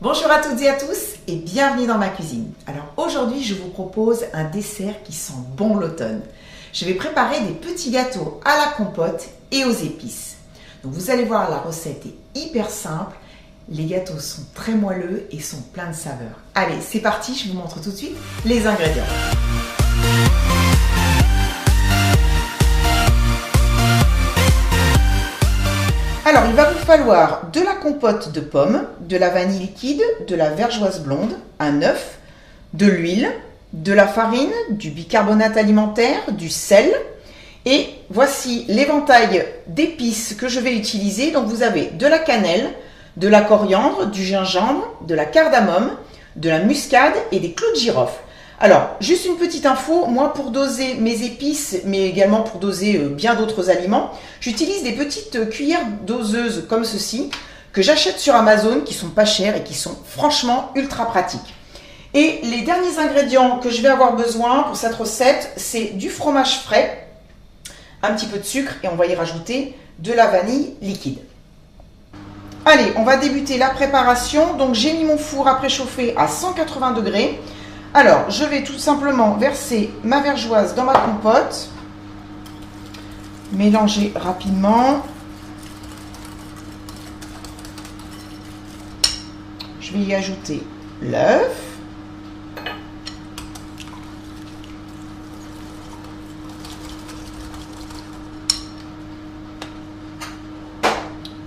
Bonjour à toutes et à tous et bienvenue dans ma cuisine. Alors aujourd'hui je vous propose un dessert qui sent bon l'automne. Je vais préparer des petits gâteaux à la compote et aux épices. Donc vous allez voir, la recette est hyper simple. Les gâteaux sont très moelleux et sont pleins de saveurs. Allez, c'est parti, je vous montre tout de suite les ingrédients. Alors, il va vous falloir de la compote de pommes, de la vanille liquide, de la vergeoise blonde, un œuf, de l'huile, de la farine, du bicarbonate alimentaire, du sel. Et voici l'éventail d'épices que je vais utiliser. Donc, vous avez de la cannelle, de la coriandre, du gingembre, de la cardamome, de la muscade et des clous de girofle. Alors, juste une petite info, moi pour doser mes épices, mais également pour doser bien d'autres aliments, j'utilise des petites cuillères doseuses comme ceci, que j'achète sur Amazon, qui sont pas chères et qui sont franchement ultra pratiques. Et les derniers ingrédients que je vais avoir besoin pour cette recette, c'est du fromage frais, un petit peu de sucre et on va y rajouter de la vanille liquide. Allez, on va débuter la préparation. Donc j'ai mis mon four à préchauffer à 180 degrés. Alors, je vais tout simplement verser ma vergeoise dans ma compote, mélanger rapidement. Je vais y ajouter l'œuf.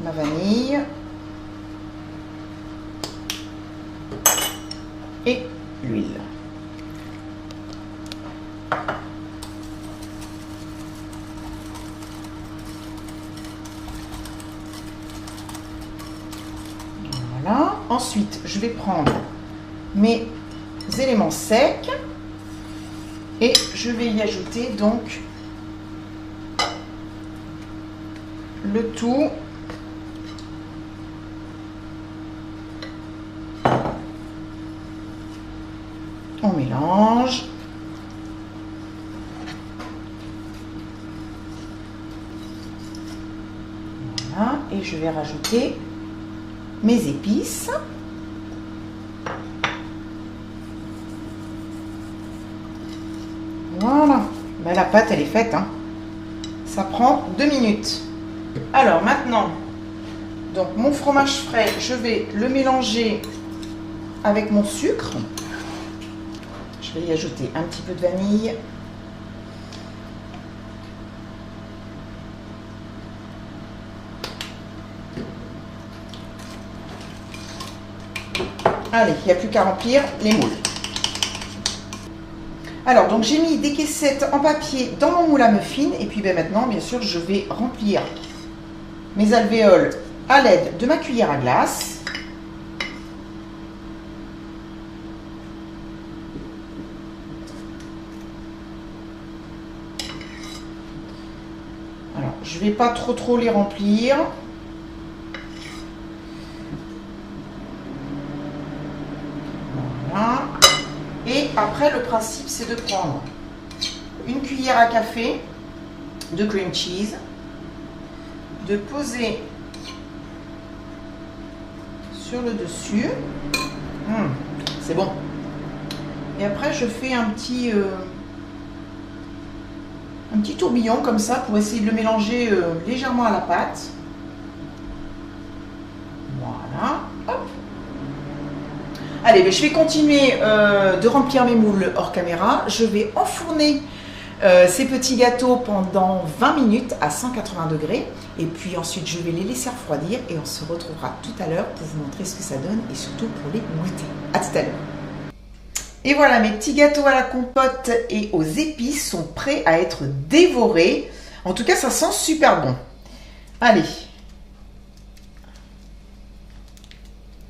La vanille. Et l'huile. Voilà. Ensuite, je vais prendre mes éléments secs et je vais y ajouter donc le tout. On mélange. Voilà. Et je vais rajouter mes épices. Voilà. Ben, la pâte, elle est faite, hein. Ça prend 2 minutes. Alors maintenant, donc mon fromage frais, je vais le mélanger avec mon sucre. Je vais y ajouter un petit peu de vanille. Allez, il n'y a plus qu'à remplir les moules. Alors, donc j'ai mis des caissettes en papier dans mon moule à muffins. Et puis maintenant, bien sûr, je vais remplir mes alvéoles à l'aide de ma cuillère à glace. Alors, je ne vais pas trop les remplir. Voilà. Et après, le principe, c'est de prendre une cuillère à café de cream cheese, de poser sur le dessus. C'est bon. Et après, je fais un petit tourbillon comme ça pour essayer de le mélanger légèrement à la pâte. Voilà. Hop. Allez, ben, je vais continuer de remplir mes moules hors caméra. Je vais enfourner ces petits gâteaux pendant 20 minutes à 180 degrés. Et puis ensuite, je vais les laisser refroidir et on se retrouvera tout à l'heure pour vous montrer ce que ça donne et surtout pour les goûter. À tout à l'heure. Et voilà, mes petits gâteaux à la compote et aux épices sont prêts à être dévorés. En tout cas, ça sent super bon. Allez.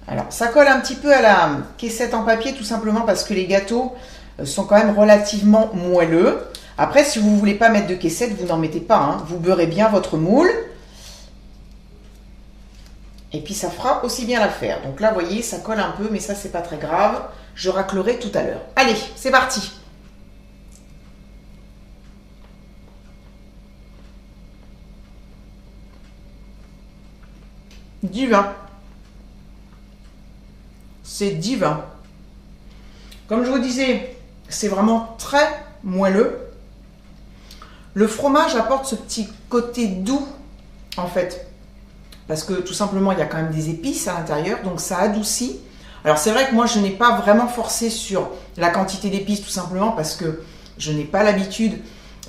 Alors, ça colle un petit peu à la caissette en papier, tout simplement parce que les gâteaux sont quand même relativement moelleux. Après, si vous ne voulez pas mettre de caissette, vous n'en mettez pas, hein. Vous beurrez bien votre moule. Et puis, ça fera aussi bien l'affaire. Donc là, vous voyez, ça colle un peu, mais ça, c'est pas très grave. Je raclerai tout à l'heure. Allez, c'est parti! Du vin. c'est divin. Comme je vous disais, c'est vraiment très moelleux. Le fromage apporte ce petit côté doux, en fait. Parce que tout simplement, il y a quand même des épices à l'intérieur, donc ça adoucit. Alors c'est vrai que moi, je n'ai pas vraiment forcé sur la quantité d'épices, tout simplement parce que je n'ai pas l'habitude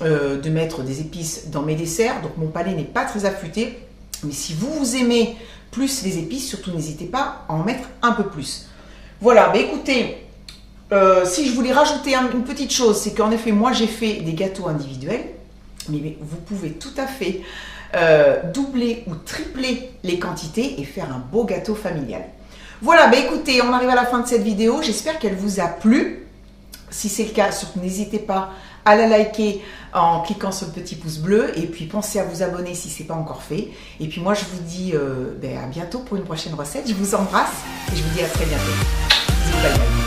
de mettre des épices dans mes desserts, donc mon palais n'est pas très affûté. Mais si vous aimez plus les épices, surtout n'hésitez pas à en mettre un peu plus. Voilà, bah écoutez, si je voulais rajouter une petite chose, c'est qu'en effet, moi j'ai fait des gâteaux individuels, mais vous pouvez tout à fait doubler ou tripler les quantités et faire un beau gâteau familial. Voilà, bah écoutez, on arrive à la fin de cette vidéo, j'espère qu'elle vous a plu. Si c'est le cas, surtout n'hésitez pas à la liker en cliquant sur le petit pouce bleu et puis pensez à vous abonner si ce n'est pas encore fait. Et puis moi je vous dis à bientôt pour une prochaine recette, je vous embrasse et je vous dis à très bientôt. Bisous, bye bye.